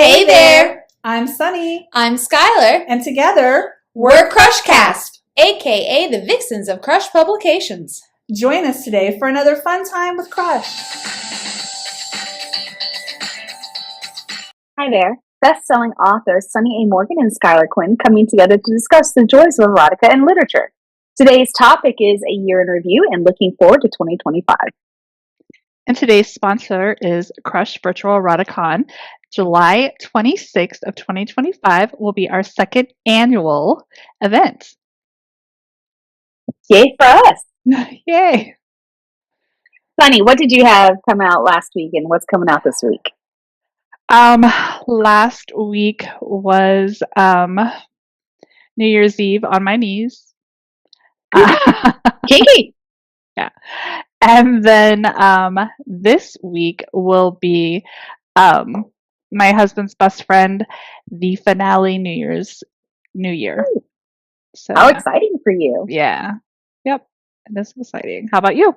Hey there! I'm Sunny. I'm Skylar. And together, we're Crushcast, aka the Vixens of Crush Publications. Join us today for another fun time with Crush. Hi there. Best-selling authors Sunny A. Morgan and Skylar Quinn coming together to discuss the joys of erotica and literature. Today's topic is a year in review and looking forward to 2025. And today's sponsor is Crush Virtual Eroticon. July 26th of 2025 will be our second annual event. Yay for us. Yay. Sunny, what did you have come out last week and what's coming out this week? Last week was New Year's Eve on my knees. Kinky. Yeah. And then this week will be my husband's best friend, the finale New Year. So how exciting for you. Yeah. Yep. This is exciting. How about you?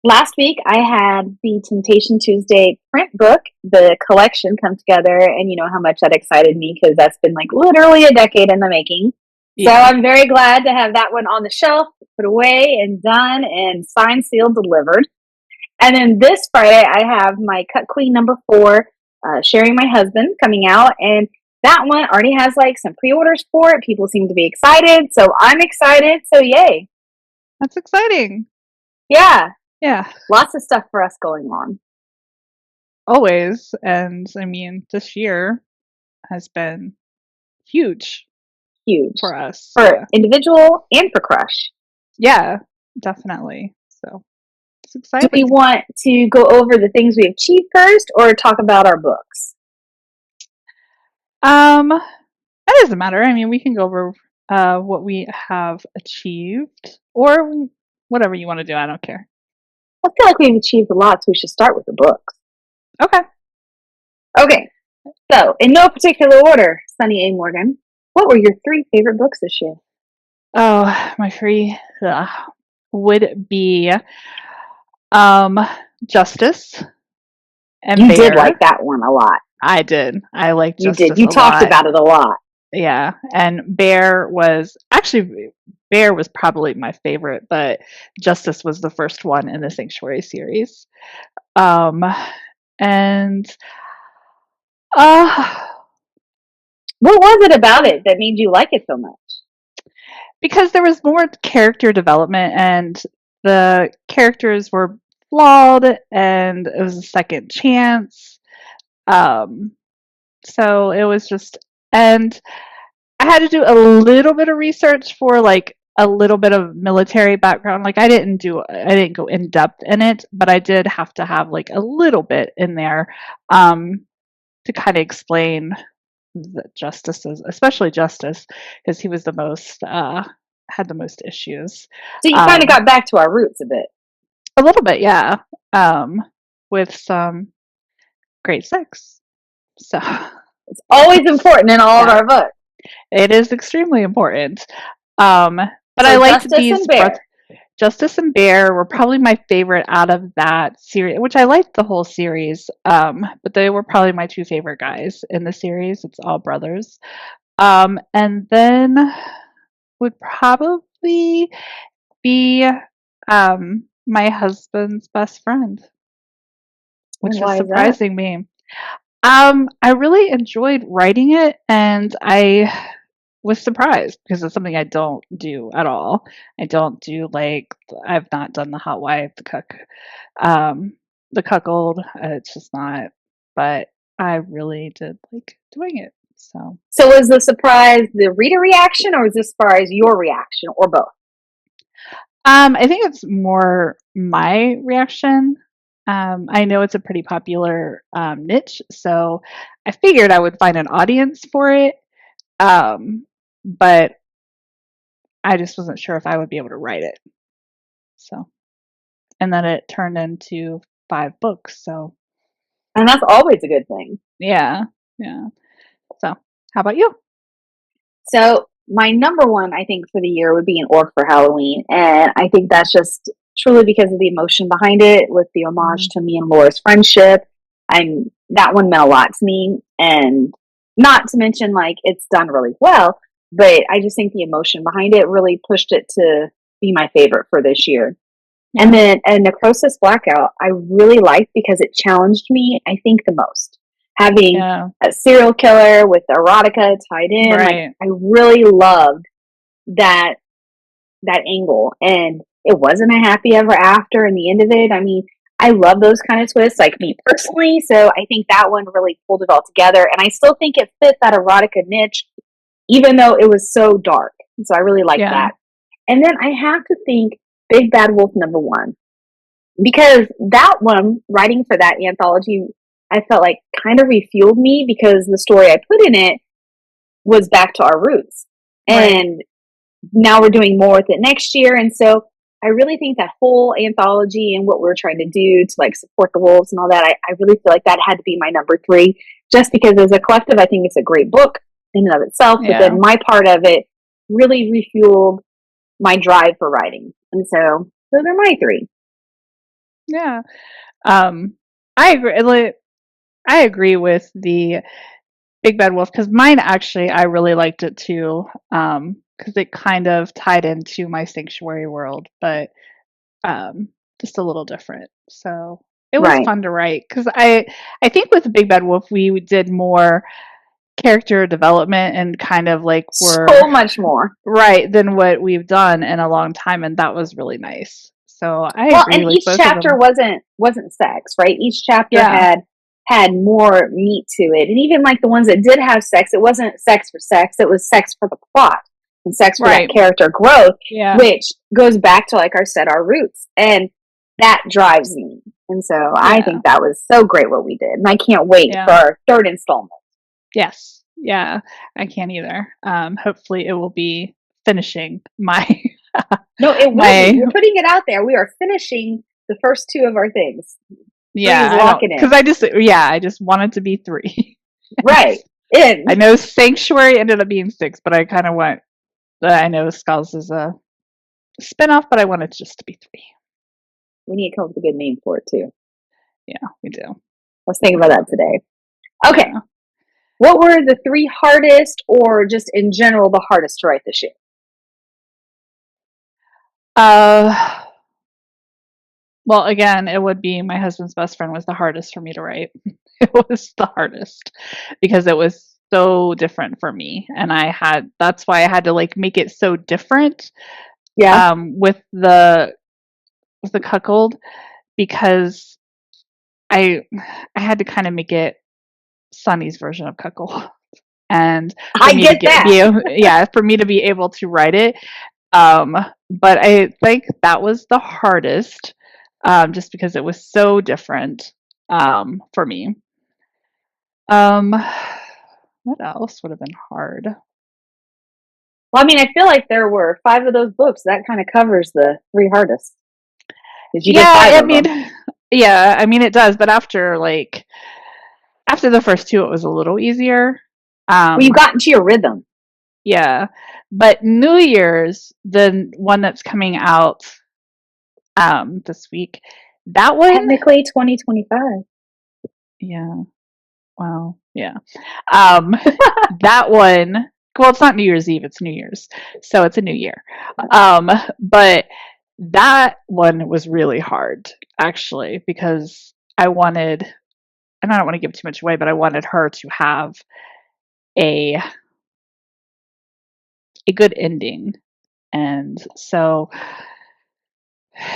Last week I had the Temptation Tuesday print book, the collection, come together, and you know how much that excited me because that's been like literally a decade in the making. Yeah. So I'm very glad to have that one on the shelf, put away and done and signed, sealed, delivered. And then this Friday I have my Cut Queen number 4, Sharing My Husband, coming out, and that one already has like some pre-orders for it. People seem to be excited, so I'm excited. So yay! That's exciting. Yeah. Yeah. Lots of stuff for us going on. Always. And I mean, this year has been huge. Huge. For us. For individual and for Crush. Yeah, definitely. So it's exciting. Do we want to go over the things we achieved first or talk about our books? That doesn't matter. I mean, we can go over what we have achieved or whatever you want to do. I don't care. I feel like we've achieved a lot, so we should start with the books. Okay. Okay. So, in no particular order, Sunny A. Morgan, what were your 3 favorite books this year? Oh, my 3 would be Justice and You Bear. did like that one a lot. I did. I liked Justice. You did. You talked about it a lot. Yeah. And Bear was probably my favorite, but Justice was the first one in the Sanctuary series. And what was it about it that made you like it so much? Because there was more character development and the characters were flawed and it was a second chance. So it was just, and I had to do a little bit of research for like a little bit of military background. Like I didn't go in depth in it, but I did have to have like a little bit in there to kind of explain the Justices, especially Justice, because he was the most had the most issues. So you kind of got back to our roots a bit. A little bit, yeah. With some great sex. So it's always important in all of our books. It is extremely important. But so I liked these. Justice and Bear were probably my favorite out of that series, which I liked the whole series. But they were probably my 2 favorite guys in the series. It's all brothers. And then would probably be my husband's best friend, which was surprising me. I really enjoyed writing it, and I was surprised because it's something I don't do at all. I don't do I've not done the hot wife, the cuckold. It's just not. But I really did like doing it. So was the surprise the reader reaction, or was this surprise your reaction, or both? I think it's more my reaction. I know it's a pretty popular niche, so I figured I would find an audience for it. But I just wasn't sure if I would be able to write it. So, and then it turned into 5 books. So, and that's always a good thing. Yeah, yeah. So, how about you? So, my number 1, I think, for the year would be An Orc for Halloween, and I think that's just truly because of the emotion behind it, with the homage to me and Laura's friendship. That one meant a lot to me. And not to mention, like, it's done really well, but I just think the emotion behind it really pushed it to be my favorite for this year. Yeah. And then a Necrosis Blackout, I really liked because it challenged me, I think, the most. Having a serial killer with erotica tied in, like, I really loved that angle. And it wasn't a happy ever after in the end of it. I mean, I love those kind of twists, like me personally. So I think that one really pulled it all together. And I still think it fit that erotica niche, even though it was so dark. So I really like that. And then I have to think Big Bad Wolf #1. Because that one, writing for that anthology, I felt like kind of refueled me because the story I put in it was back to our roots. And now we're doing more with it next year. And so I really think that whole anthology and what we're trying to do to like support the wolves and all that, I really feel like that had to be my #3, just because as a collective, I think it's a great book in and of itself. But then my part of it really refueled my drive for writing. And so those are my 3. Yeah. I agree. I agree with the Big Bad Wolf because mine actually, I really liked it too. Because it kind of tied into my sanctuary world, but just a little different. So it was fun to write because I think with the Big Bad Wolf we did more character development and kind of like so much more than what we've done in a long time, and that was really nice. So I agree. And each chapter wasn't sex, right? Each chapter had more meat to it, and even like the ones that did have sex, it wasn't sex for sex; it was sex for the plot and sex for that character growth, which goes back to, like I said, our roots, and that drives me. And so I think that was so great what we did, and I can't wait for our 3rd installment. Yes, yeah, I can't either. Hopefully, it will be finishing my. No, it will. We're putting it out there. We are finishing the first 2 of our things. Yeah, because I just wanted to be 3. Right. I know Sanctuary ended up being 6, but I kind of went. I know Skulls is a spinoff, but I wanted just to be 3. We need to come up with a good name for it too. Yeah, we do. Let's think about that today. Okay. Yeah. What were the 3 hardest, or just in general, the hardest to write this year? Well, again, it would be My Husband's Best Friend was the hardest for me to write. It was the hardest because it was so different for me, and that's why I had to like make it so different. Yeah. With the cuckold, because I had to kind of make it Sunny's version of cuckold, and I get that. For me to be able to write it. But I think that was the hardest, just because it was so different for me. What else would have been hard? Well, I mean, I feel like there were 5 of those books. That kind of covers the 3 hardest. I mean, it does. But after the first 2, it was a little easier. Well, you got into your rhythm. Yeah, but New Year's, the one that's coming out this week, that one technically 2025. Yeah. Well, yeah. That one. Well, it's not New Year's Eve; it's New Year's, so it's a new year. But that one was really hard, actually, because I wanted, and I don't want to give too much away, but I wanted her to have a good ending, and so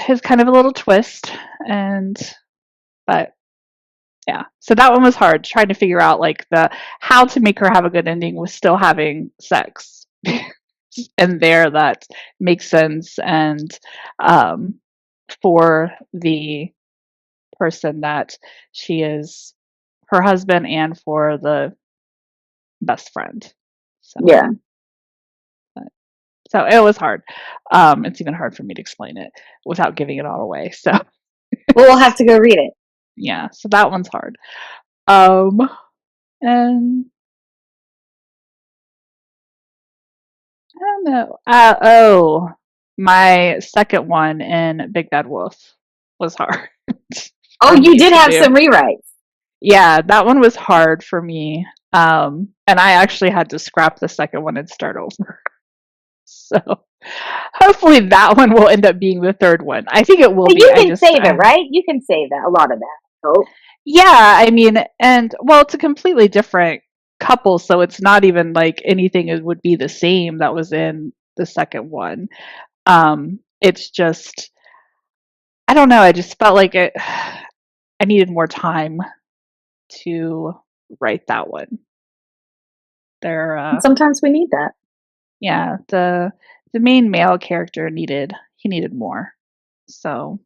it's kind of a little twist, but yeah, so that one was hard, trying to figure out like how to make her have a good ending with still having sex. And that makes sense, and for the person that she is, her husband, and for the best friend. So, yeah. So it was hard. It's even hard for me to explain it without giving it all away. So we'll have to go read it. Yeah, so that one's hard. And I don't know. My second one in Big Bad Wolf was hard. Oh, you did have some rewrites. Yeah, that one was hard for me. And I actually had to scrap the second one and start over. So hopefully that one will end up being the third one. I think it will But be. you can save it, right? You can save that, a lot of that. Oh. Yeah, I mean, and well, it's a completely different couple, so it's not even like anything would be the same that was in the second one. It's just, I don't know. I just felt like I needed more time to write that one. Sometimes we need that. Yeah, the main male character needed more. So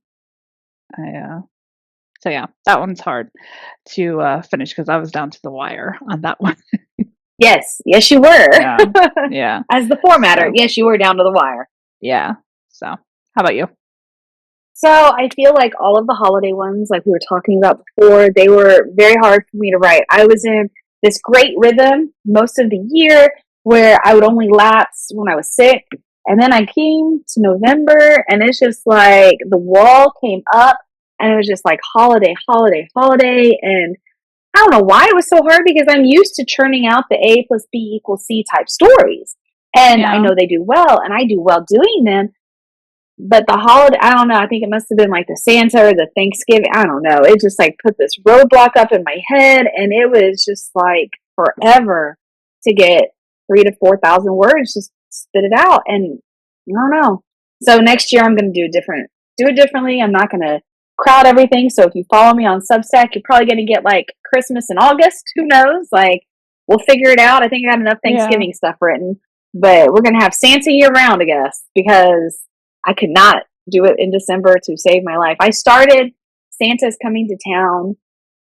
yeah, that one's hard to finish because I was down to the wire on that one. Yes, you were. Yeah. As the formatter, yes, you were down to the wire. Yeah. So, how about you? So I feel like all of the holiday ones, like we were talking about before, they were very hard for me to write. I was in this great rhythm most of the year where I would only lapse when I was sick. And then I came to November and it's just like the wall came up and it was just like holiday. And I don't know why it was so hard because I'm used to churning out the A plus B equals C type stories. And I know they do well and I do well doing them. But the holiday, I don't know, I think it must have been like the Santa or the Thanksgiving, I don't know. It just like put this roadblock up in my head and it was just like forever to get 3,000 to 4,000 words, just spit it out. And I don't know. So next year I'm going to do it differently. I'm not going to crowd everything. So if you follow me on Substack, you're probably going to get like Christmas in August. Who knows? Like we'll figure it out. I think I got enough Thanksgiving stuff written, but we're going to have Santa year round, I guess, because I could not do it in December to save my life. I started Santa's Coming to Town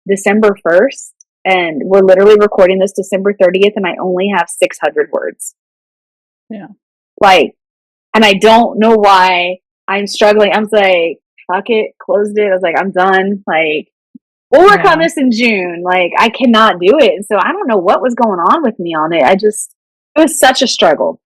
December 1st, and we're literally recording this December 30th, and I only have 600 words. Yeah. Like, and I don't know why I'm struggling. I'm like, fuck it, closed it. I was like, I'm done. Like, we'll work on this in June. Like, I cannot do it. And so I don't know what was going on with me on it. It was such a struggle.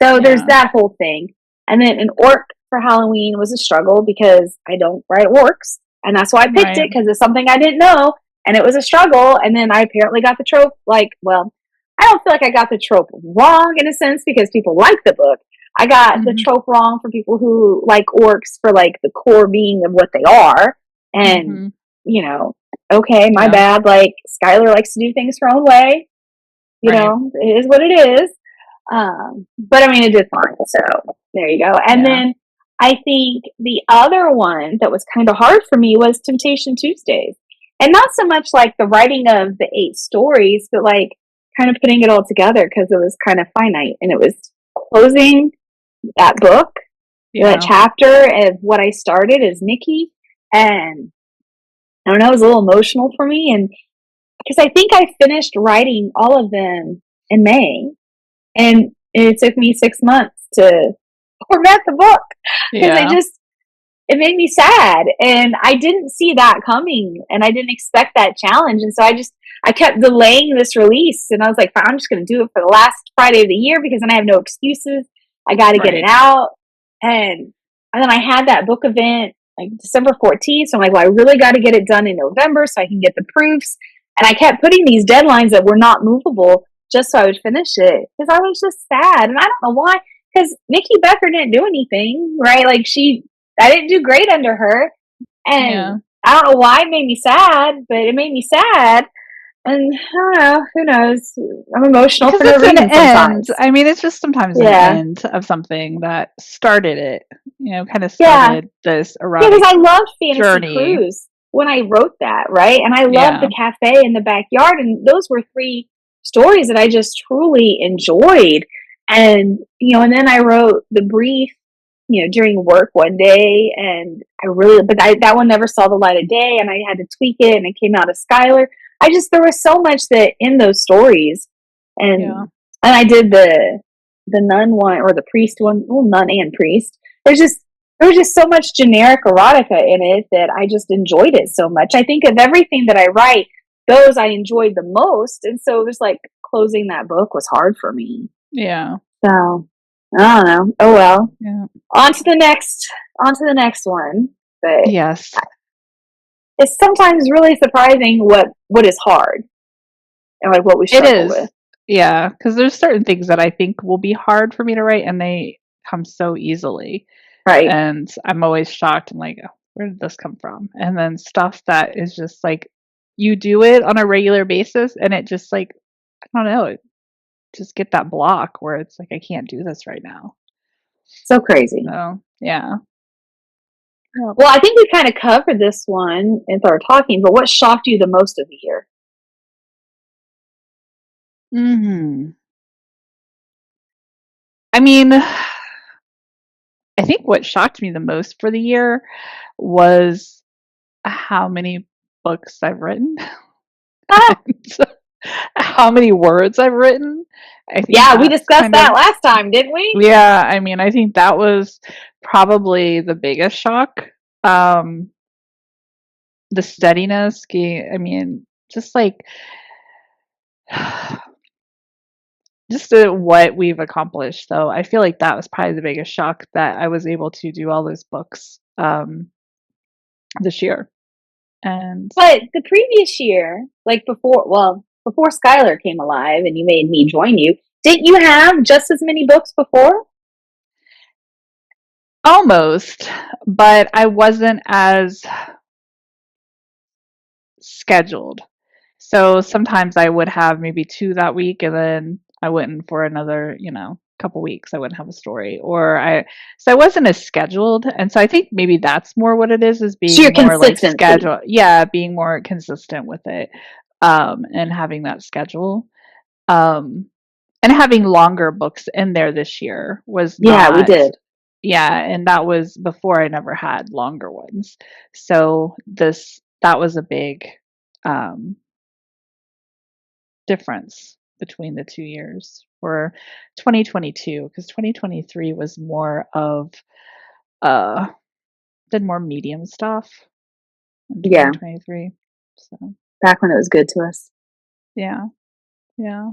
So there's that whole thing. And then an orc for Halloween was a struggle because I don't write orcs. And that's why I picked it because it's something I didn't know. And it was a struggle. And then I apparently got the trope, like, well, I don't feel like I got the trope wrong in a sense because people like the book. I got the trope wrong for people who like orcs for like the core being of what they are. And, you know, okay, my bad. Like, Skylar likes to do things her own way. You know, it is what it is. But I mean, it did fine. So there you go. And then I think the other one that was kind of hard for me was Temptation Tuesdays. And not so much like the writing of the 8 stories, but like kind of putting it all together because it was kind of finite and it was closing that book, that chapter of what I started as Nikki. And I don't know, it was a little emotional for me. And because I think I finished writing all of them in May. And it took me 6 months to format the book because it made me sad and I didn't see that coming and I didn't expect that challenge. And so I kept delaying this release and I was like, I'm just going to do it for the last Friday of the year because then I have no excuses. I got to get it out. And then I had that book event like December 14th. So I'm like, well, I really got to get it done in November so I can get the proofs. And I kept putting these deadlines that were not movable just so I would finish it because I was just sad. And I don't know why, because Nikki Becker didn't do anything, right? Like I didn't do great under her. And I don't know why it made me sad, but it made me sad. And I don't know, who knows? I'm emotional for no reason sometimes. I mean, it's just sometimes an end of something that started it, you know, kind of started this erotic because I loved Fantasy journey. Cruise when I wrote that, right? And I loved the cafe in the backyard. And those were 3 stories that I just truly enjoyed. And, you know, and then I wrote The Brief, you know, during work one day and that one never saw the light of day and I had to tweak it and it came out as Skylar. There was so much that in those stories and I did the nun one or the priest one, well, nun and priest. There was just so much generic erotica in it that I just enjoyed it so much. I think of everything that I write, those I enjoyed the most. And so it was like closing that book was hard for me. Yeah. So I don't know. Oh well. Yeah. On to the next one. But yes. it's sometimes really surprising what is hard and like what we It struggle is. with. Yeah, because there's certain things that I think will be hard for me to write, and they come so easily. Right. And I'm always shocked. I'm like, "Oh, where did this come from?" And then stuff that is just like you do it on a regular basis, and it just like I don't know, it just get that block where it's like I can't do this right now. So crazy. So yeah. Yep. Well, I think we kind of covered this one in our talking, but what shocked you the most of the year? I mean, I think what shocked me the most for the year was how many books I've written. How many words I've written. I think Yeah, we discussed that last time, didn't we? Yeah, I mean, I think that was probably the biggest shock. The steadiness, I mean, just like just what we've accomplished. So I feel like that was probably the biggest shock that I was able to do all those books this year. But the previous year, like before Skylar came alive and you made me join you, didn't you have just as many books before? Almost, but I wasn't as scheduled. So sometimes I would have maybe 2 that week, and then I wouldn't for another, couple weeks. I wouldn't have a story, so I wasn't as scheduled, and so I think maybe that's more what it is being more like scheduled. Yeah, being more consistent with it, and having that schedule, and having longer books in there this year was Yeah, we did. Yeah, and that was before I never had longer ones. So that was a big difference between the 2 years for 2022, because 2023 was more of did more medium stuff in 2023. So back when it was good to us. Yeah. Yeah.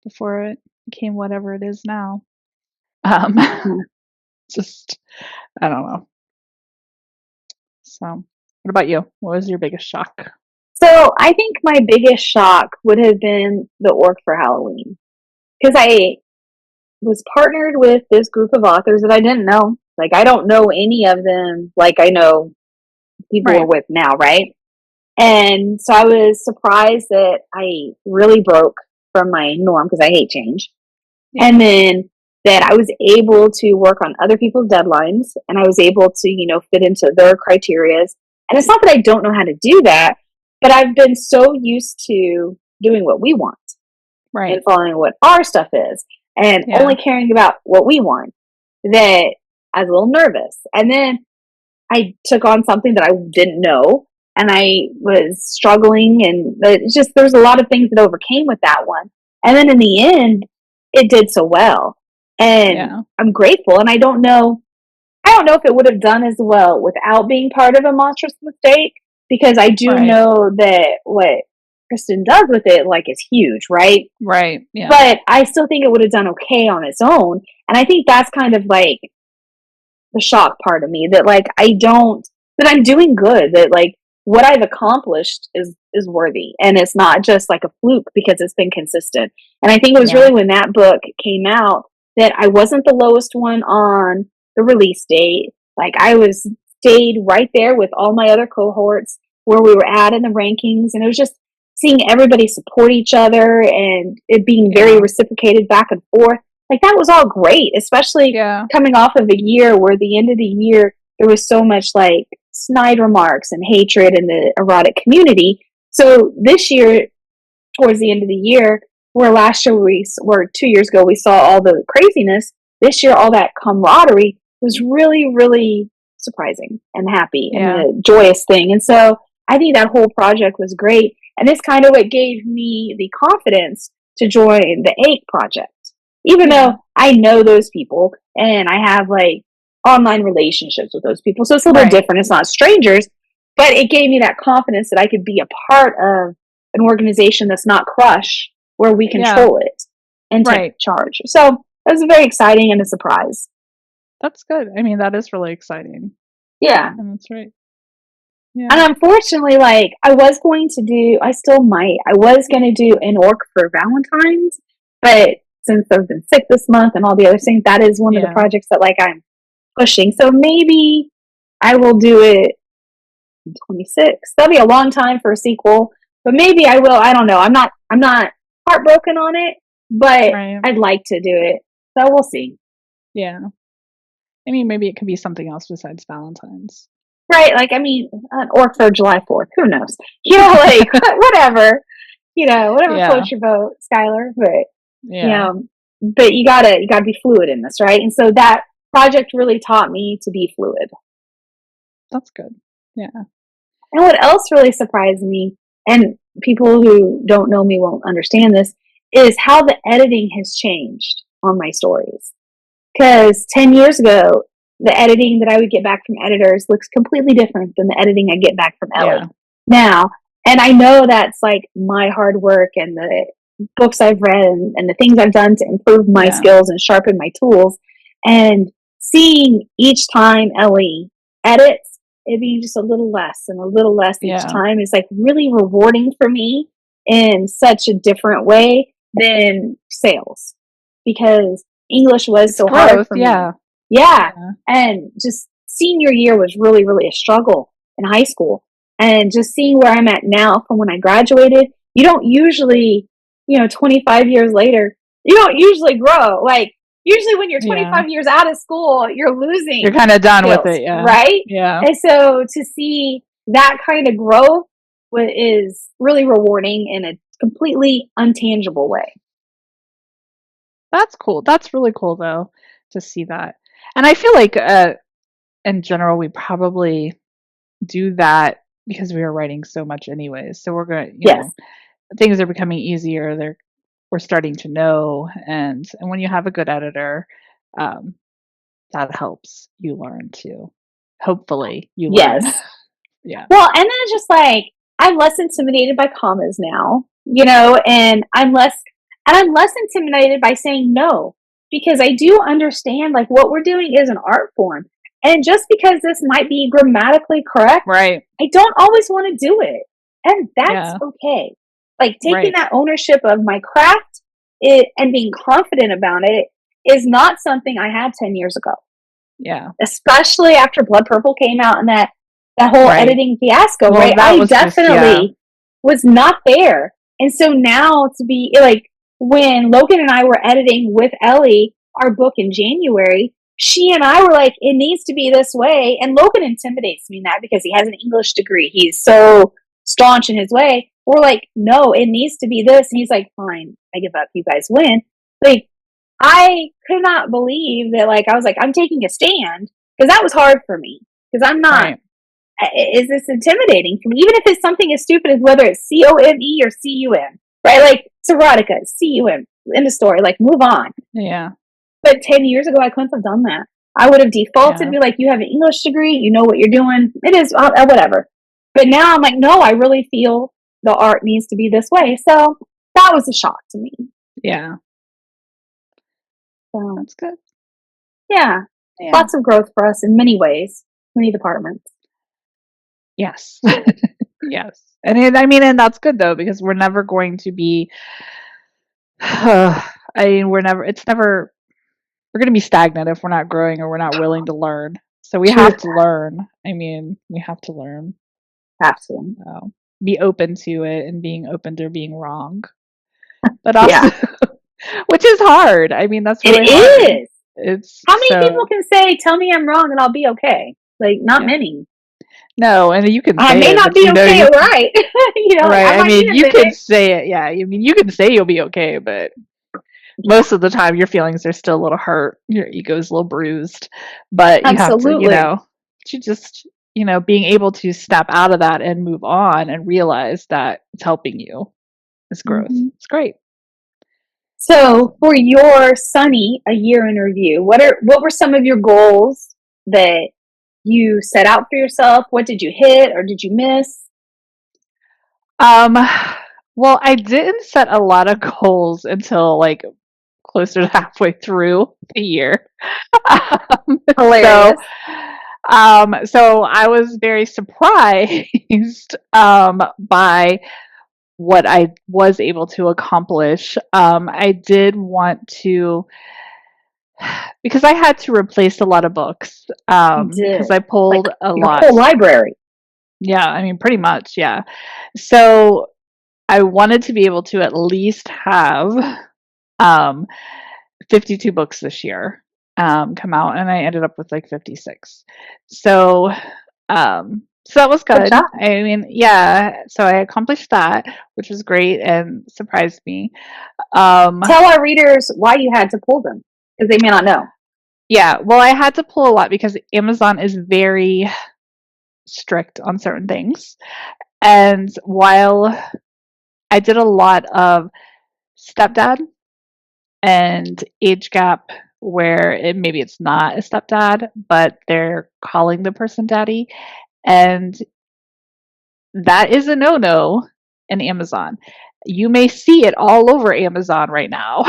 Before it became whatever it is now. Just I don't know. So, what about you? What was your biggest shock? So, I think my biggest shock would have been the Orc for Halloween. Because I was partnered with this group of authors that I didn't know. Like, I don't know any of them like I know people we're with now, right? And so I was surprised that I really broke from my norm because I hate change. Yeah. And then that I was able to work on other people's deadlines and I was able to, fit into their criterias. And it's not that I don't know how to do that, but I've been so used to doing what we want. Right. And following what our stuff is and only caring about what we want that I was a little nervous. And then I took on something that I didn't know and I was struggling and it's just, there's a lot of things that overcame with that one. And then in the end, it did so well. And I'm grateful. And I don't know if it would have done as well without being part of a monstrous mistake, because I do know that what Kristen does with it, is huge, right? Right. Yeah. But I still think it would have done okay on its own. And I think that's kind of the shock part of me that that I'm doing good, that what I've accomplished is worthy. And it's not just a fluke because it's been consistent. And I think it was really when that book came out that I wasn't the lowest one on the release date. I stayed right there with all my other cohorts where we were at in the rankings. And it was just seeing everybody support each other and it being very reciprocated back and forth. That was all great, especially coming off of a year where the end of the year, there was so much snide remarks and hatred in the erotic community. So this year, towards the end of the year, where last year 2 years ago, we saw all the craziness. This year, all that camaraderie was really, really surprising and happy and a joyous thing. And so I think that whole project was great. And it's kind of what gave me the confidence to join the AIC project. Even though I know those people and I have online relationships with those people. So it's a little different. It's not strangers, but it gave me that confidence that I could be a part of an organization that's not Crush, where we control it and take charge. So it was very exciting and a surprise. That's good. I mean, that is really exciting. Yeah. And that's right. And unfortunately, like, I was going to do an orc for Valentine's, but since I've been sick this month and all the other things, that is one of the projects that, like, I'm pushing. So maybe I will do it in 26. That'll be a long time for a sequel, but maybe I will. I don't know. I'm not heartbroken on it, but I'd like to do it. So we'll see. Yeah. I mean, maybe it could be something else besides Valentine's. Right. Like, I mean, an orc for July 4th. Who knows? You know, like, whatever. You know, whatever floats your boat, Skylar. But, you know, but you gotta be fluid in this, right? And so that project really taught me to be fluid. That's good. Yeah. And what else really surprised me, and people who don't know me won't understand this, is how the editing has changed on my stories. Because 10 years ago, the editing that I would get back from editors looks completely different than the editing I get back from Ellie now. And I know that's like my hard work and the books I've read and the things I've done to improve my skills and sharpen my tools. And seeing each time Ellie edits, it being just a little less and a little less each time is like really rewarding for me in such a different way than sales. Because English was so hard for me. Yeah. And just senior year was really, really a struggle in high school. And just seeing where I'm at now from when I graduated, you don't usually, 25 years later, you don't usually grow. Like, usually when you're 25 years out of school, you're losing. You're kind of done skills, with it, right? Yeah. And so to see that kind of growth is really rewarding in a completely untangible way. That's cool. That's really cool, though, to see that. And I feel like, in general, we probably do that because we are writing so much anyways. So we're going to, you know, things are becoming easier. We're starting to know. And when you have a good editor, that helps you learn too. Hopefully you learn. Yeah. Well, and then it's just like, I'm less intimidated by commas now, and I'm less intimidated by saying no, because I do understand like what we're doing is an art form. And just because this might be grammatically correct, right, I don't always want to do it. And that's okay. Like taking that ownership of my craft and being confident about it is not something I had 10 years ago. Yeah. Especially after Blood Purple came out and that whole editing fiasco, right? I definitely was not there. And so now to be like, when Logan and I were editing with Ellie, our book in January, she and I were like, it needs to be this way. And Logan intimidates me in that because he has an English degree. He's so staunch in his way. We're like, no, it needs to be this. And he's like, fine, I give up. You guys win. Like, I could not believe that, like, I was like, I'm taking a stand, because that was hard for me. Because I'm not, is this intimidating for me? Even if it's something as stupid as whether it's C-O-M-E or C-U-M, right? Like, Serotica, C-U-M, in the story, like, move on. Yeah. But 10 years ago, I couldn't have done that. I would have defaulted, be like, you have an English degree, you know what you're doing. It is, whatever. But now I'm like, no, I really feel the art needs to be this way. So that was a shock to me. Yeah. So that's good. Yeah. Lots of growth for us in many ways, many departments. Yes. Yes. And and that's good though, because we're never going to be, we're going to be stagnant if we're not growing or we're not willing to learn. So we have to learn. We have to learn. Absolutely. So be open to it and being open to being wrong. But also, which is hard. That's really hard. It is. It's how many people can say, tell me I'm wrong and I'll be okay? Like, not many. No, and you can say I may not be okay, right? Right. You can say it. Yeah. You can say you'll be okay, but most of the time your feelings are still a little hurt. Your ego's a little bruised. But you have to, just, being able to step out of that and move on and realize that it's helping you. It's growth. Mm-hmm. It's great. So for your Sunny, a year in review, what were some of your goals that you set out for yourself? What did you hit or did you miss? Well, I didn't set a lot of goals until like closer to halfway through the year. Hilarious. So I was very surprised by what I was able to accomplish. I did want to, because I had to replace a lot of books. You did. Because I pulled a Your lot. whole library. Yeah, I mean, pretty much, yeah. So I wanted to be able to at least have um, 52 books this year come out, and I ended up with like 56. So, so that was Good good. job. I mean, yeah. So I accomplished that, which was great and surprised me. Tell our readers why you had to pull them, because they may not know. Yeah, well, I had to pull a lot because Amazon is very strict on certain things. And while I did a lot of stepdad and age gap where maybe it's not a stepdad, but they're calling the person daddy, and that is a no-no in Amazon. You may see it all over Amazon right now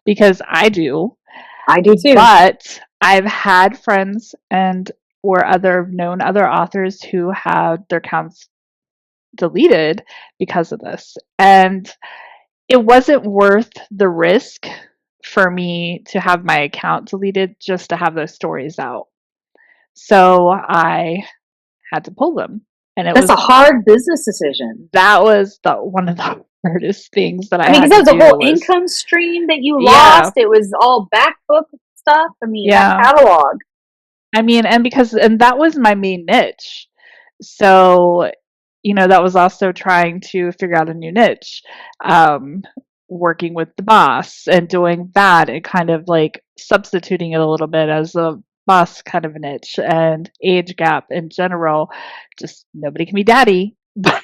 because I do. I do too. But I've had friends and or known other authors who had their accounts deleted because of this. And it wasn't worth the risk for me to have my account deleted just to have those stories out. So I had to pull them. And That's a hard business decision. That was one of the hardest things that I mean, had because to that was a whole do was, income stream that you lost. It was all back book stuff. I mean, that catalog. I mean, and that was my main niche. So, that was also trying to figure out a new niche. Working with the boss and doing that and kind of like substituting it a little bit as a boss kind of a niche, and age gap in general. Just nobody can be daddy. But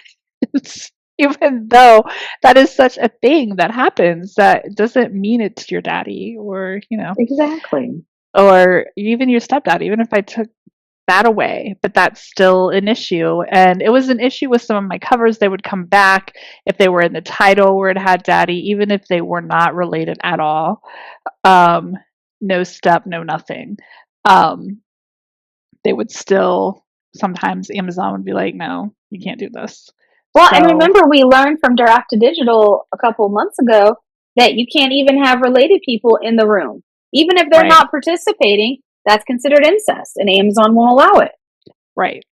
even though that is such a thing that happens, that doesn't mean it's your daddy or, Exactly. or even your stepdad, even if I took that away, but that's still an issue. And it was an issue with some of my covers. They would come back if they were in the title where it had daddy, even if they were not related at all. No step, no nothing. They would still, sometimes Amazon would be like, no, you can't do this. Well, and remember, we learned from Draft to Digital a couple months ago that you can't even have related people in the room. Even if they're not participating, that's considered incest, and Amazon won't allow it. Right.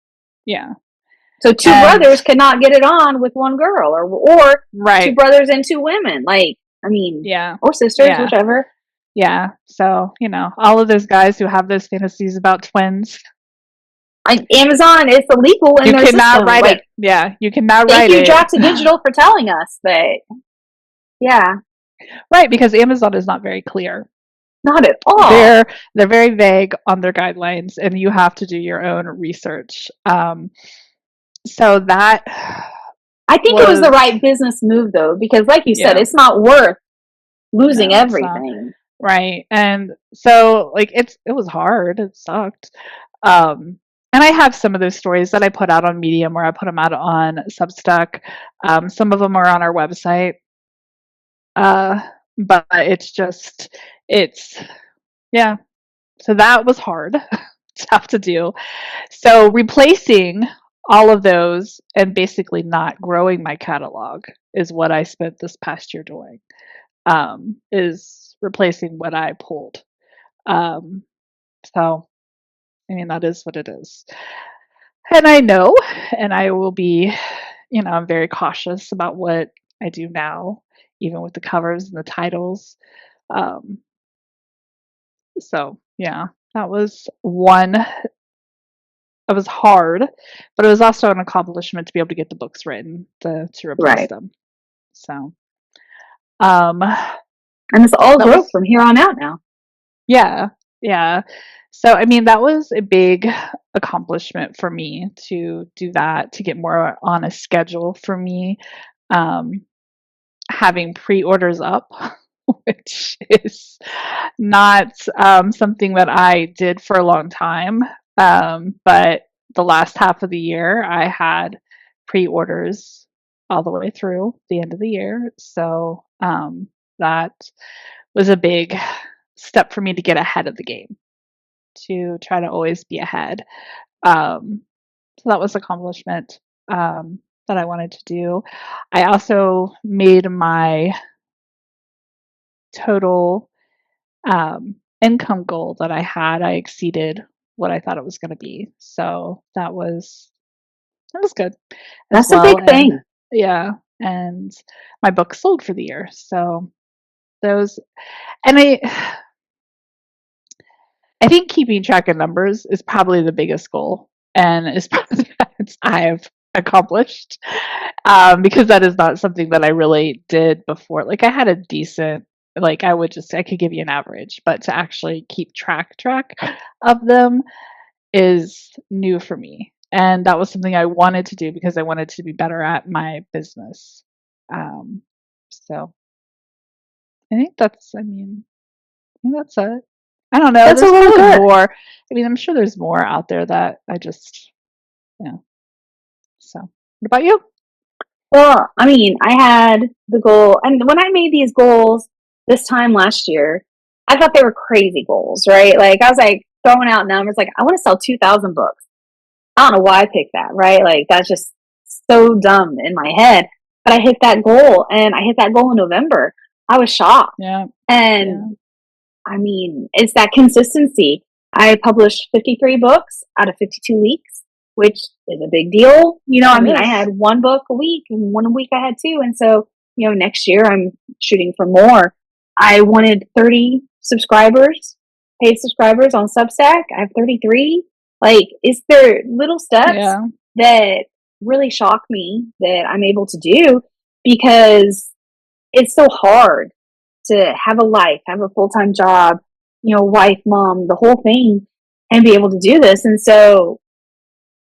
Yeah. So two brothers cannot get it on with one girl, or two brothers and two women. Or sisters, whichever. Yeah. So, all of those guys who have those fantasies about twins. Amazon, it's illegal in their system. You cannot write it. Yeah, you cannot write it. Thank you, Draft to Digital, for telling us that. Yeah. Right, because Amazon is not very clear. Not at all. They're very vague on their guidelines, and you have to do your own research. So that I think it was the right business move, though, because, like you said, it's not worth losing everything. Right, and so it was hard. It sucked. And I have some of those stories that I put out on Medium, or I put them out on Substack. Some of them are on our website. But yeah. So that was hard. It's tough to do. So replacing all of those and basically not growing my catalog is what I spent this past year doing. Is replacing what I pulled. So, I mean, that is what it is. And I know, and I will be, I'm very cautious about what I do now, even with the covers and the titles. So, yeah, that was one. It was hard, but it was also an accomplishment to be able to get the books written to replace them. So, and it's all growth from here on out now. Yeah, yeah. So, I mean, that was a big accomplishment for me to do that, to get more on a schedule for me. Having pre-orders up, which is not something that I did for a long time. But the last half of the year, I had pre-orders all the way through the end of the year. So that was a big step for me to get ahead of the game. to try to always be ahead. So that was an accomplishment that I wanted to do. I also made my total income goal that I had. I exceeded what I thought it was going to be. So that was good. That's a big thing. Yeah. And my book sold for the year. So those, and I think keeping track of numbers is probably the biggest goal, and is probably that I've accomplished, because that is not something that I really did before. Like I had a decent, like I could give you an average, but to actually keep track of them is new for me. And that was something I wanted to do because I wanted to be better at my business. So I think that's it. I don't know. That's There's a little probably good. more. I mean, I'm sure there's more out there that I just, So, what about you? Well, I mean, I had the goal, and when I made these goals this time last year, I thought they were crazy goals, right? Like, I was like throwing out numbers, like, I want to sell 2,000 books. I don't know why I picked that, right? Like, that's just so dumb in my head. But I hit that goal, and I hit that goal in November. I was shocked. Yeah. And I mean, it's that consistency. I published 53 books out of 52 weeks, which is a big deal. I had one book a week, and one week I had two. And so, next year I'm shooting for more. I wanted 30 subscribers, paid subscribers on Substack. I have 33. Like, is there little steps that really shock me that I'm able to do, because it's so hard to have a life, have a full-time job, wife, mom, the whole thing, and be able to do this. And so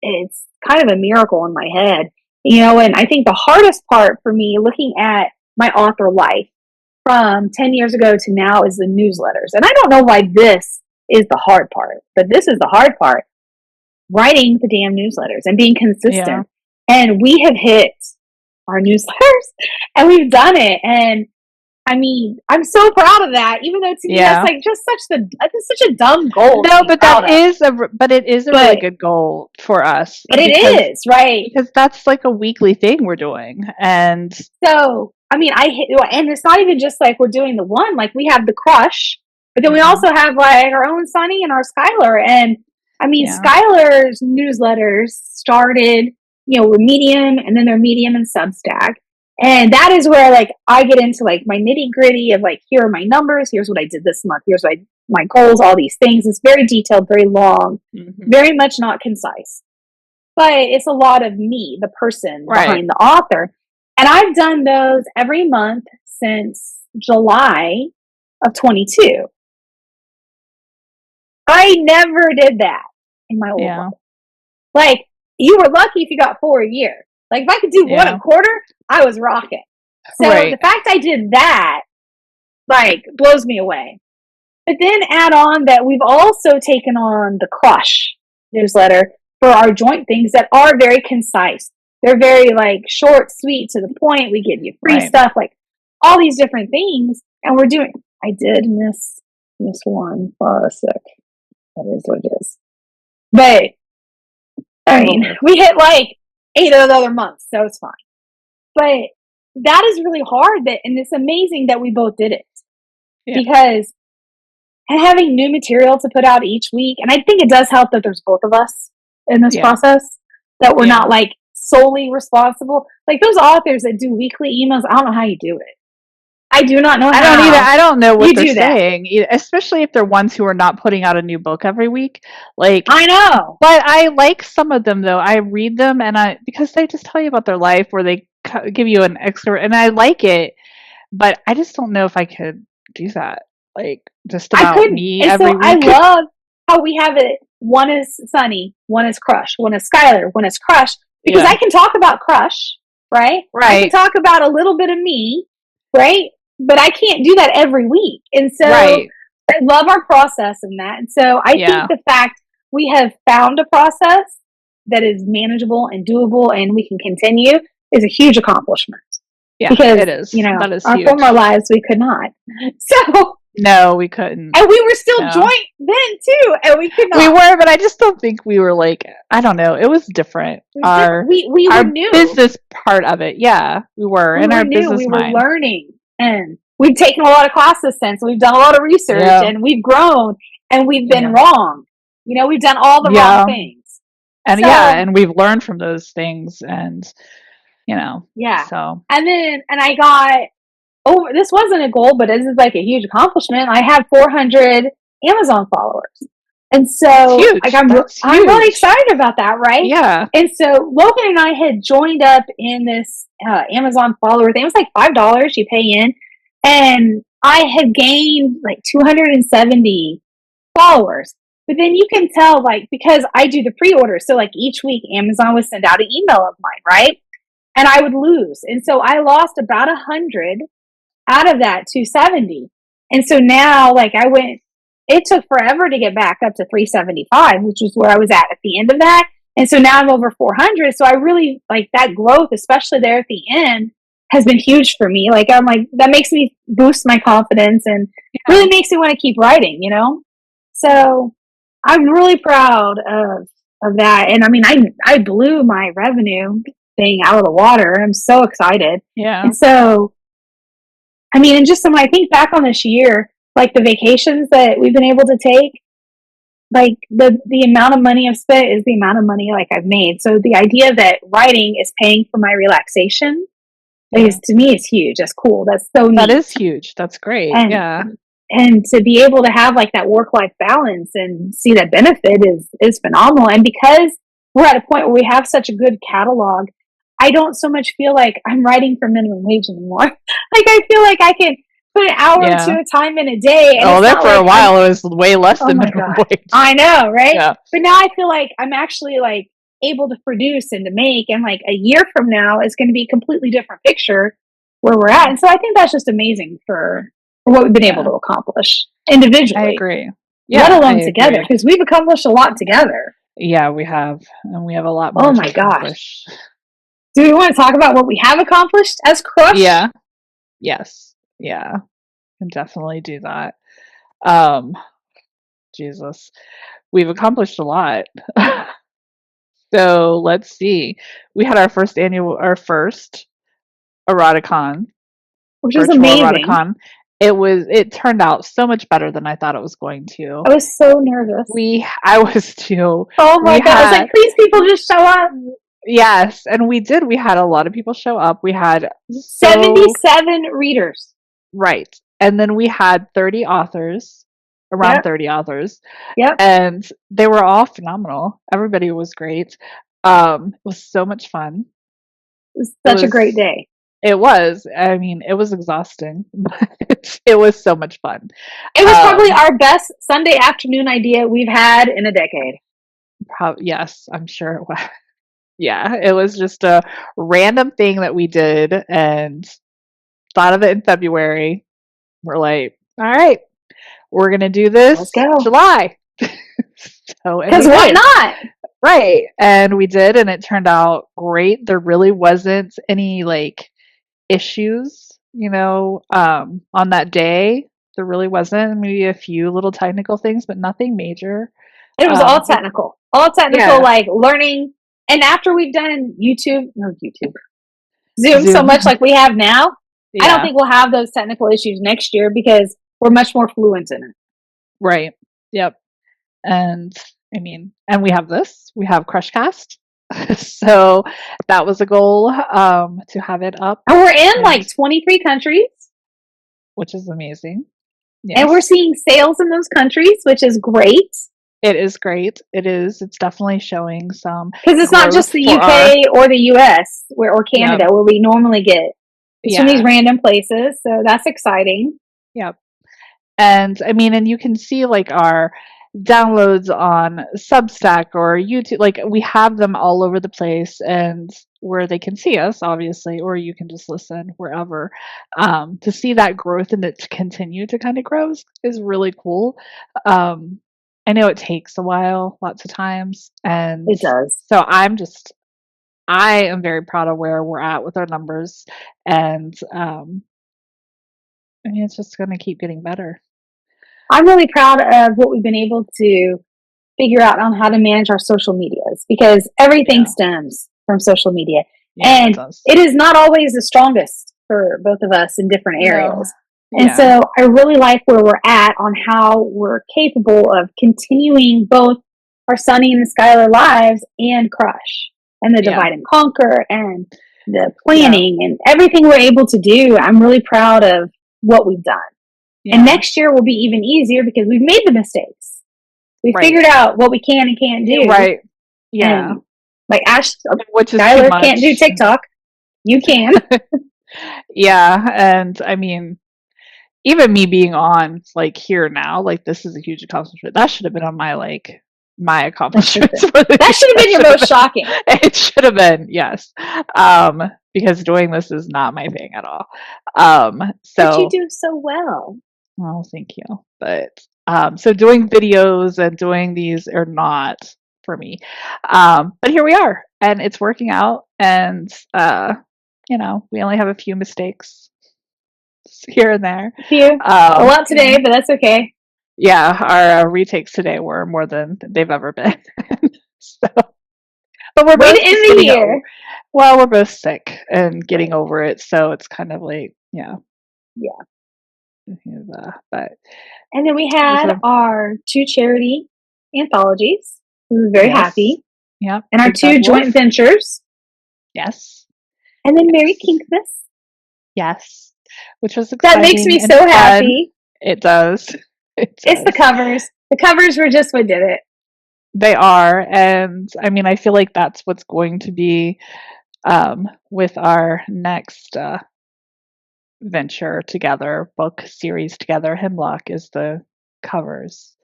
it's kind of a miracle in my head, and I think the hardest part for me looking at my author life from 10 years ago to now is the newsletters. And I don't know why this is the hard part, but this is the hard part. Writing the damn newsletters and being consistent. Yeah. And we have hit our newsletters and we've done it. And I mean, I'm so proud of that, even though to me that's like just such a dumb goal. No, but it is a really good goal for us. But it is, right? Because that's like a weekly thing we're doing. And so, I mean, and it's not even just like we're doing the one, like we have the Crush, but then we also have like our own Sunny and our Skylar. And I mean, Skylar's newsletters started, with Medium, and then they're Medium and Substack. And that is where, like, I get into, like, my nitty-gritty of, like, here are my numbers, here's what I did this month, here's my goals, all these things. It's very detailed, very long, very much not concise. But it's a lot of me, the person behind the author. And I've done those every month since July of 22. I never did that in my old life. Like, you were lucky if you got 4 a year. Like, if I could do one a quarter, I was rocking. So the fact I did that, like, blows me away. But then add on that we've also taken on the Crush newsletter for our joint things that are very concise. They're very, like, short, sweet, to the point. We give you free stuff, like, all these different things. And we're doing, I did miss one while I was sick. That is what it is. But, I mean, we hit, like, 8 of the other months, so it's fine. But that is really hard, and it's amazing that we both did it. Because having new material to put out each week, and I think it does help that there's both of us in this process, that we're not, like, solely responsible. Like, those authors that do weekly emails, I don't know how you do it. I do not know how. I don't either. I don't know what they're saying, especially if they're ones who are not putting out a new book every week. Like, I know. But I like some of them, though. I read them, because they just tell you about their life, or they give you an extra, and I like it. But I just don't know if I could do that. Like, just about me every week. I love how we have it. One is Sunny, one is Crush, one is Skylar, one is Crush. Because I can talk about Crush, right? I can talk about a little bit of me, right? But I can't do that every week. And so I love our process in that. And so I think the fact we have found a process that is manageable and doable and we can continue is a huge accomplishment. Yeah, because, it is. That is our huge. former lives, we could not. So No, we couldn't. And we were still No. joint then too, and we could not. We were, but I just don't think we were like, I don't know. It was different. We our were new. business part of it, yeah, we were in our business we mind. were learning, and we've taken a lot of classes since. We've done a lot of research, and we've grown, and we've been wrong. You know, we've done all the wrong things. And and we've learned from those things, and you know, so. And I got over. This wasn't a goal, but this is like a huge accomplishment. I have 400 Amazon followers, and so like I'm really excited about that, right? Yeah. And so Logan and I had joined up in this Amazon follower thing. It was like $5 you pay in, and I had gained like 270 followers. But then you can tell, like, because I do the pre-order, so like each week Amazon would send out an email of mine, right? And I would lose. And so I lost about 100 out of that 270. And so now, like, it took forever to get back up to 375, which is where I was at the end of that. And so now I'm over 400. So I really, like, that growth, especially there at the end, has been huge for me. Like, I'm like, that makes me boost my confidence and really makes me want to keep writing, you know? So I'm really proud of that. And I mean, I blew my revenue thing out of the water. I'm so excited. Yeah. And so, I mean, and just when I think back on this year, like the vacations that we've been able to take, like the amount of money I've spent is the amount of money like I've made. So the idea that writing is paying for my relaxation is, to me, is huge. That's cool. That's so neat. That is huge. That's great. And to be able to have like that work-life balance and see that benefit is phenomenal. And because we're at a point where we have such a good catalog, I don't so much feel like I'm writing for minimum wage anymore. Like, I feel like I can put an hour or two of time in a day. And there for a while it was way less than minimum wage. I know, right? Yeah. But now I feel like I'm actually like able to produce and to make, and like a year from now is going to be a completely different picture where we're at. And so I think that's just amazing for what we've been able to accomplish individually. I agree. Let alone together, because we've accomplished a lot together. Yeah, we have. And we have a lot more to accomplish. Do we want to talk about what we have accomplished as Crush? Yeah. Yes. Yeah. Can definitely do that. Jesus. We've accomplished a lot. So let's see. We had our first Eroticon. Which is amazing. Eroticon. It turned out so much better than I thought it was going to. I was so nervous. I was too. Oh my God. I was like, please, people, just show up. Yes, and we did. We had a lot of people show up. We had 77 readers. Right. And then we had 30 authors, around 30 authors. Yep. And they were all phenomenal. Everybody was great. It was so much fun. It was such a great day. It was. I mean, it was exhausting, but it was so much fun. It was probably our best Sunday afternoon idea we've had in a decade. Yes, I'm sure it was. Yeah, it was just a random thing that we did and thought of it in February. We're like, all right, we're going to do this July. Because why not? Right. And we did, and it turned out great. There really wasn't any like issues, on that day. There really wasn't. Maybe a few little technical things, but nothing major. It was all technical. Like learning. And after we've done Zoom so much like we have now, I don't think we'll have those technical issues next year because we're much more fluent in it. Right. Yep. And I mean, and we have Crushcast. So that was a goal, to have it up. And we're in like 23 countries. Which is amazing. Yes. And we're seeing sales in those countries, which is great. It is great. It is. It's definitely showing some. Because it's not just the UK or the US or Canada where we normally get. It's from these random places. So that's exciting. Yep. And I mean, and you can see like our downloads on Substack or YouTube. Like we have them all over the place and where they can see us, obviously, or you can just listen wherever. To see that growth and it to continue to kind of grow is really cool. I know it takes a while, lots of times, and it does. So I am very proud of where we're at with our numbers, and I mean, it's just going to keep getting better. I'm really proud of what we've been able to figure out on how to manage our social medias, because everything stems from social media. Yeah, and it is not always the strongest for both of us in different areas. And so I really like where we're at on how we're capable of continuing both our Sunny and the Skylar lives and Crush and the Divide and Conquer and the planning and everything we're able to do. I'm really proud of what we've done. And next year will be even easier because we've made the mistakes. We figured out what we can and can't do. Right. Yeah. And like which is Skylar can't do TikTok. You can. Yeah. And I mean, even me being on like here now, like this is a huge accomplishment. That should have been on my accomplishments. That should have been your most shocking. It should have been, yes. Because doing this is not my thing at all. But you do so well. Oh, thank you. But so doing videos and doing these are not for me. But here we are, and it's working out. And you know, we only have a few mistakes here and there. A few. A lot today, but that's okay. Yeah, our retakes today were more than they've ever been. So, but we're both in the year. Well, we're both sick and getting over it, so it's kind of like, yeah. But and then we had our 2 charity anthologies. We were very happy. Yeah. And our 2 joint ventures. Yes. And then Merry Kinkmas. Yes. Which was exciting. That makes me so happy. It does. It's the covers. The covers were just what did it. They are. And I mean, I feel like that's what's going to be with our next venture together, book series together. Hemlock is the covers.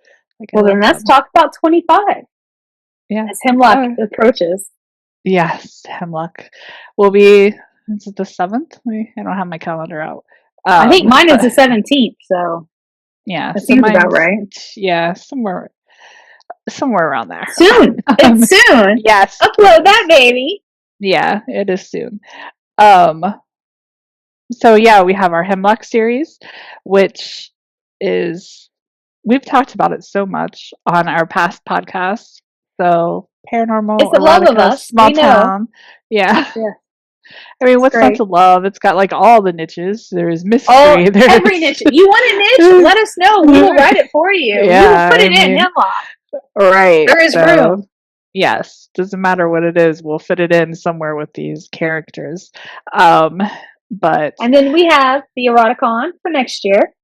Well, then let's talk about 25. Yeah. As Hemlock approaches. Yes, Hemlock will be, is it the 7th? I don't have my calendar out. I think mine is the 17th, so yeah, that seems about right. Yeah, somewhere around there. Soon. It's soon. Yes. Upload that baby. Yeah, it is soon. So yeah, we have our Hemlock series, which is, we've talked about it so much on our past podcasts. So paranormal, it's the love of us, small town. Yeah. I mean, what's not to love? It's got like all the niches. There's mystery. Every niche. You want a niche? Let us know. We will write it for you. Yeah, we will put it in Hemlock. Right. There is room. Yes. Doesn't matter what it is. We'll fit it in somewhere with these characters. But and then we have the Eroticon for next year.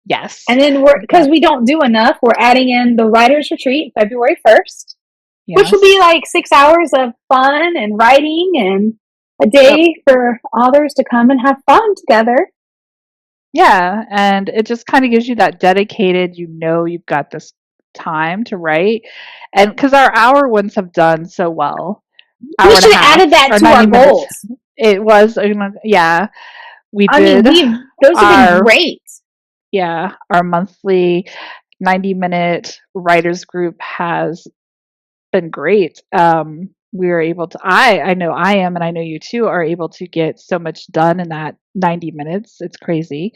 Yes. And then because we don't do enough, we're adding in the Writers Retreat February 1st, which will be like 6 hours of fun and writing and a day for authors to come and have fun together. Yeah, and it just kind of gives you that dedicated, you've got this time to write. And because our hour ones have done so well. We should have added that to our goals. It was, yeah. We did. I mean, those have been great. Yeah, our monthly 90-minute writers group has been great. We were able to, I know I am, and I know you too, are able to get so much done in that 90 minutes. It's crazy.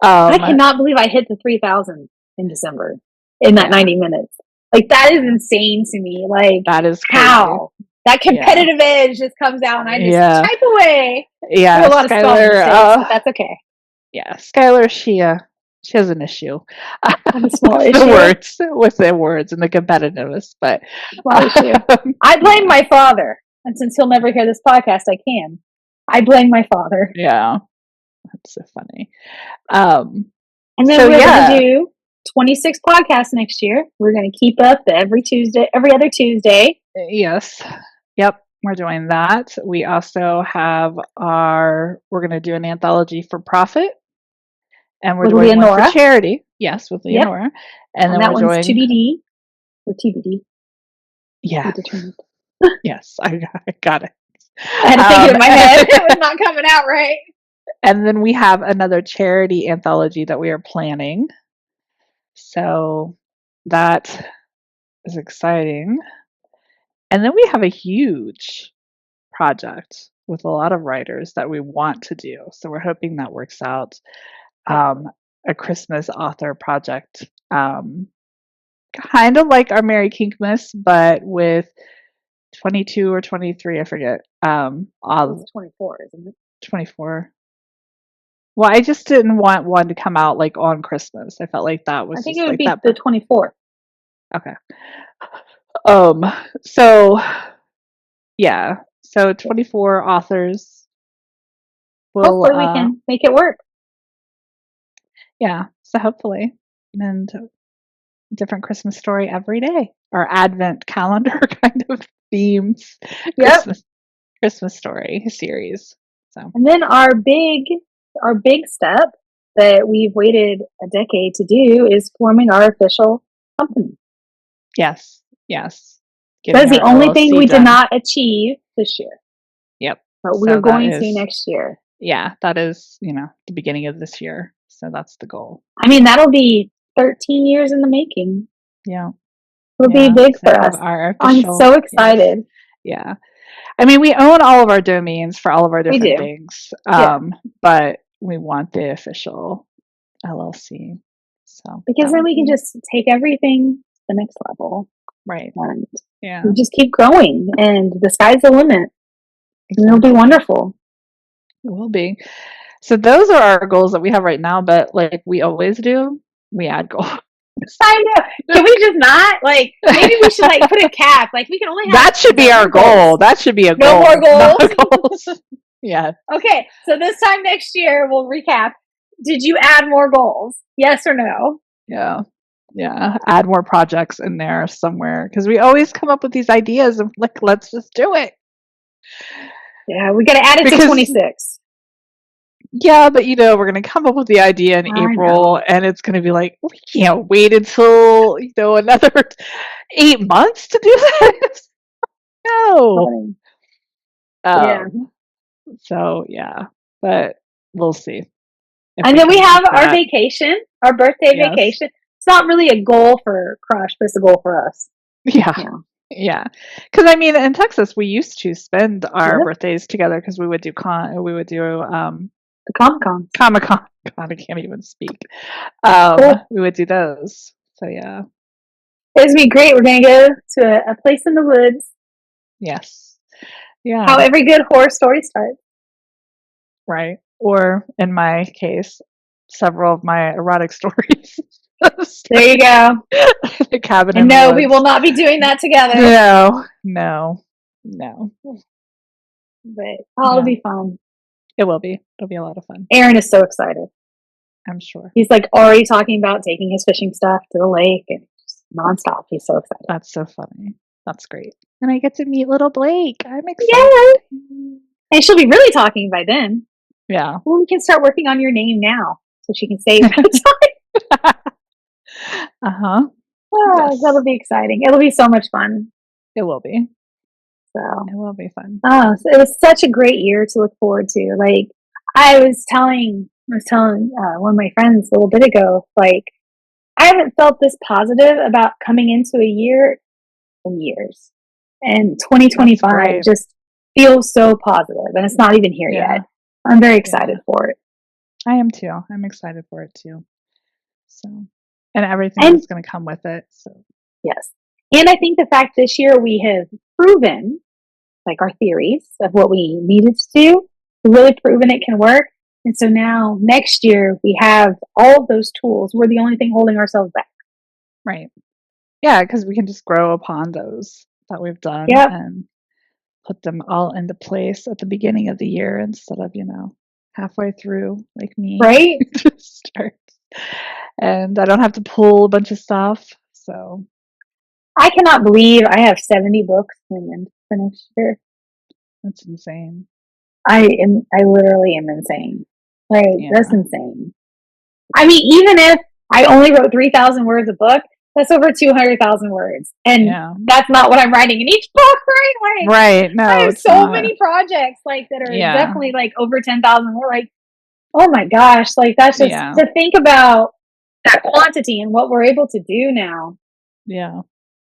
I cannot believe I hit the 3,000 in December in that 90 minutes. Like, that is insane to me. Like, that is crazy. How? That competitive edge just comes out and I just type away. Yeah, a lot of Skylar, but that's okay. Yeah, Skylar, she has an issue. A small issue. With the words and the competitiveness, but small issue. I blame my father, and since he'll never hear this podcast, I blame my father. Yeah, that's so funny. And then we're going to do 26 podcasts next year. We're going to keep up every other Tuesday. Yes. Yep. We're doing that. We also have we're going to do an anthology for profit. And we're doing one for charity. Yes, with Leonora. Yep. And then that we're one's TBD. Or TBD. Yeah. Yes, I got it. I had to think it in my head. It was not coming out right. And then we have another charity anthology that we are planning. So that is exciting. And then we have a huge project with a lot of writers that we want to do. So we're hoping that works out. A Christmas author project Kind of like our Merry Kinkmas, but with 22 or 23, I forget. It's 24, isn't it? 24. Well, I just didn't want one to come out like on Christmas. I felt like that was I think just it would like be that. the 24th. Okay. So yeah. So 24 authors will Hopefully we can make it work. Yeah. So hopefully. And different Christmas story every day. Or advent calendar kind of themes. Yep. Christmas story series. So And then our big step that we've waited a decade to do is forming our official company. yes. That's the only LLC thing we done. did not achieve this year. Yep. But we're going to next year. Yeah, that is, the beginning of this year. So that's the goal. I mean, that'll be 13 years in the making. Yeah. It'll be big for us. I'm so excited. Yes. Yeah. I mean, we own all of our domains for all of our different things. But we want the official LLC. So because then we can just take everything to the next level. Right. And we just keep growing, and the sky's the limit. Exactly. It'll be wonderful. It will be. So those are our goals that we have right now, but like we always do, we add goals. I know. Can we just not? Like, maybe we should like put a cap. Like, we can only have that should be our goal. That should be a goal. No more goals. No goals. Yeah. Okay, so this time next year we'll recap. Did you add more goals? Yes or no? Yeah. Add more projects in there somewhere, because we always come up with these ideas of like, let's just do it. Yeah, we got to add it to 26. Yeah, but we're going to come up with the idea in April, and it's going to be like, we can't wait until, another 8 months to do this. No. So, yeah, but we'll see. And then we have our vacation, our birthday vacation. It's not really a goal for Crush, but it's a goal for us. Yeah. Because I mean, in Texas, we used to spend our birthdays together because we would do the Comic-Con. Comic-Con. God, I can't even speak. We would do those. So yeah. It's gonna be great. We're gonna go to a place in the woods. Yes. Yeah. How every good horror story starts. Right. Or in my case, several of my erotic stories. There you go. The cabin. And no, we will not be doing that together. No. But it'll be fun. It will be. It'll be a lot of fun. Aaron is so excited. I'm sure. He's like already talking about taking his fishing stuff to the lake and just nonstop. He's so excited. That's so funny. That's great. And I get to meet little Blake. I'm excited. Yeah. And she'll be really talking by then. Yeah. Well, we can start working on your name now so she can say it by the time. That'll be exciting. It'll be so much fun. It will be. So it will be fun. So it was such a great year to look forward to. Like I was telling one of my friends a little bit ago, like I haven't felt this positive about coming into a year in years. And 2025 just feels so positive, and it's not even here yet. I'm very excited for it. I am too. I'm excited for it too. So, and everything that's going to come with it. So, yes. And I think the fact this year we have proven, like our theories of what we needed to do, we've really proven it can work. And so now next year we have all of those tools. We're the only thing holding ourselves back. Right. Yeah, because we can just grow upon those that we've done and put them all into place at the beginning of the year instead of, halfway through like me. Right. To start. And I don't have to pull a bunch of stuff. So I cannot believe I have 70 books planned for next year. That's insane. I literally am insane. Like, that's insane. I mean, even if I only wrote 3,000 words a book, that's over 200,000 words. And that's not what I'm writing in each book, right? Like, right. No, I have so many projects like that are definitely like over 10,000 words. Like, oh my gosh. Like, that's just to think about that quantity and what we're able to do now. Yeah.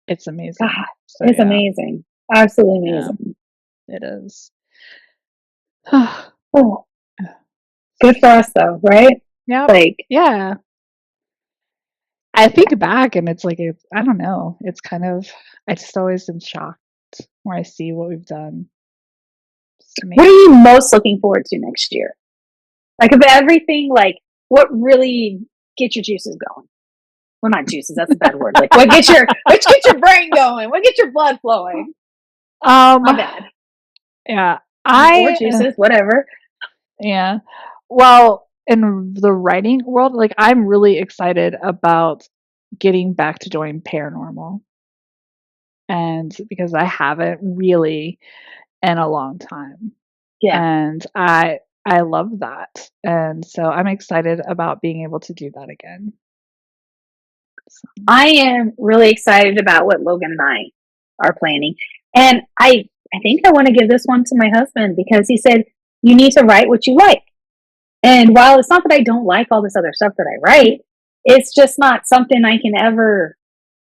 It's amazing. God, it's amazing. Absolutely amazing. It is. Oh. Good for us though, right? Yeah. Like, I I think back and it's like, I don't know. It's kind of, I just always am shocked when I see what we've done. What are you most looking forward to next year? Like, of everything, like, what really gets your juices going? Well, not juices, that's a bad word. Like, what gets your brain going? What gets your blood flowing? My bad. Yeah. Or juices, whatever. Yeah. Well, in the writing world, like, I'm really excited about getting back to doing paranormal. And because I haven't really in a long time. Yeah. And I love that. And so I'm excited about being able to do that again. So. I am really excited about what Logan and I are planning. And I think I want to give this one to my husband because he said, you need to write what you like. And while it's not that I don't like all this other stuff that I write, it's just not something I can ever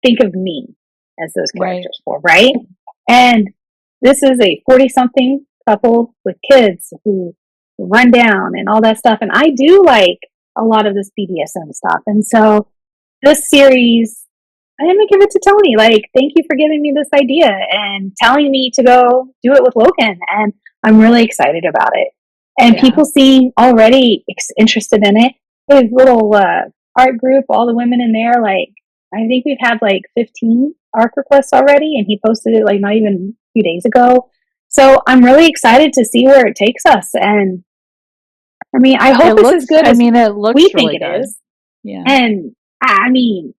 think of me as those characters for, right? And this is a 40-something couple with kids who run down and all that stuff. And I do like a lot of this BDSM stuff. And so this series, I'm going to give it to Tony. Like, thank you for giving me this idea and telling me to go do it with Logan. And I'm really excited about it. And people seem already interested in it. His little art group, all the women in there, like, I think we've had like 15 art requests already. And he posted it like not even a few days ago. So I'm really excited to see where it takes us. And I mean, I hope this is good as it looks we really think it good. is. Yeah. And I mean,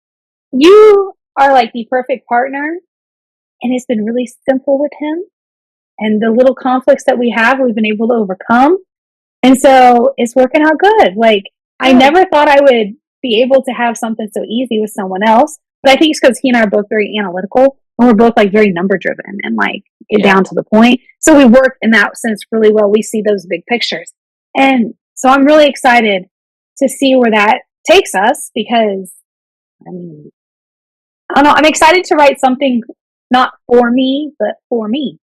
you are like the perfect partner. And it's been really simple with him. And the little conflicts that we have, we've been able to overcome. And so it's working out good. Like, I never thought I would be able to have something so easy with someone else. But I think it's because he and I are both very analytical. And we're both like very number driven and like get down to the point. So we work in that sense really well. We see those big pictures. And so I'm really excited to see where that takes us because, I mean, I don't know. I'm excited to write something not for me, but for me.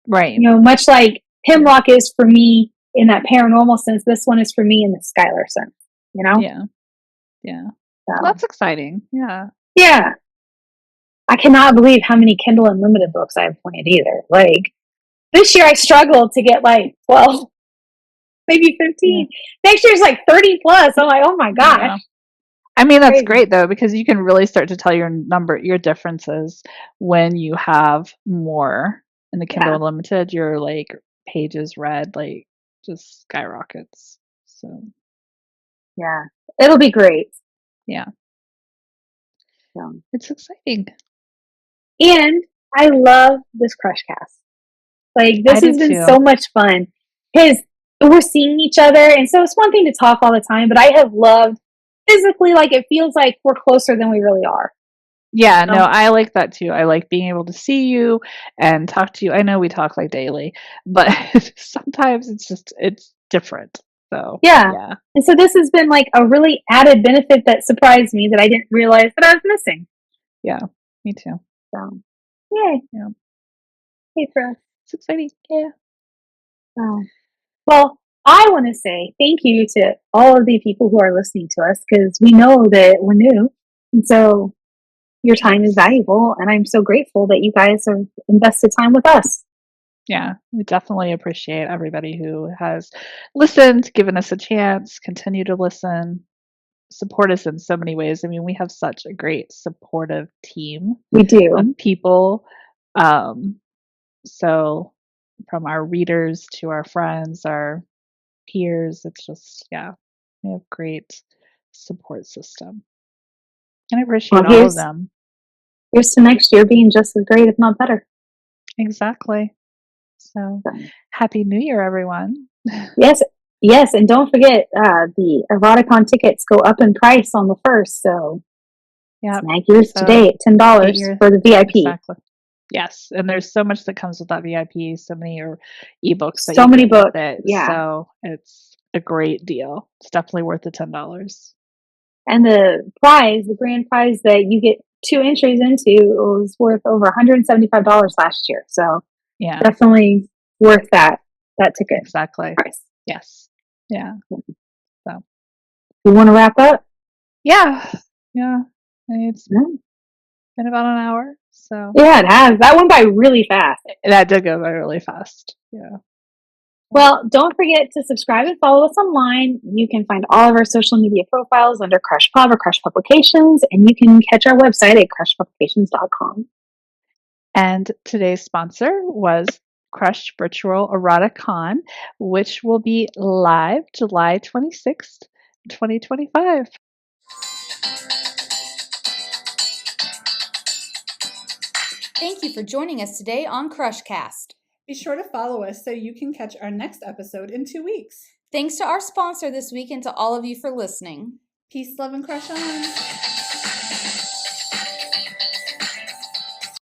Right. You know, much like Hemlock is for me in that paranormal sense, this one is for me in the Skylar sense, you know? Yeah. Yeah. So. That's exciting. Yeah. Yeah. I cannot believe how many Kindle Unlimited books I have planned either. Like, this year I struggled to get like 12, maybe 15. Next year's like 30 plus. I'm like, oh my gosh. Yeah. I mean, that's great though, because you can really start to tell your differences when you have more in the Kindle Unlimited. Your like pages read like just skyrockets. So yeah, it'll be great. Yeah, it's exciting. And I love this Crush Cast. Like, this has been so much fun because we're seeing each other, and so it's one thing to talk all the time, but I have loved physically, like, it feels like we're closer than we really are. Yeah, no, I like that too. I like being able to see you and talk to you. I know we talk like daily, but sometimes it's different. So yeah. And so this has been like a really added benefit that surprised me that I didn't realize that I was missing. Yeah, me too. So, yay. Yeah. Hey, for us. It's exciting. Yeah. Well, I want to say thank you to all of the people who are listening to us because we know that we're new. And so your time is valuable. And I'm so grateful that you guys have invested time with us. Yeah, we definitely appreciate everybody who has listened, given us a chance, continue to listen, support us in so many ways. I mean, we have such a great supportive team. We do. Of people. So from our readers to our friends, our peers, it's just, we have great support system. And I appreciate all of them. Here's to next year being just as great, if not better. Exactly. So Happy New Year, everyone. Yes, and don't forget the Eroticon tickets go up in price on the 1st, so snag yours today at $10 for the VIP. Exactly. Yes, and there's so much that comes with that VIP, so many ebooks. So many books, So it's a great deal. It's definitely worth the $10. And the grand prize that you get 2 entries into was worth over $175 last year. So definitely worth that ticket. Exactly. Price. Yes. Yeah. So you want to wrap up? Yeah. It's been about an hour, so yeah, it has. That went by really fast. That did go by really fast. Yeah. Well, don't forget to subscribe and follow us online. You can find all of our social media profiles under Crush Pub or Crush Publications, and you can catch our website at crushpublications.com. And today's sponsor was Crush Virtual Eroticon, which will be live July 26th, 2025. Thank you for joining us today on Crushcast. Be sure to follow us so you can catch our next episode in 2 weeks. Thanks to our sponsor this week and to all of you for listening. Peace, love, and crush on.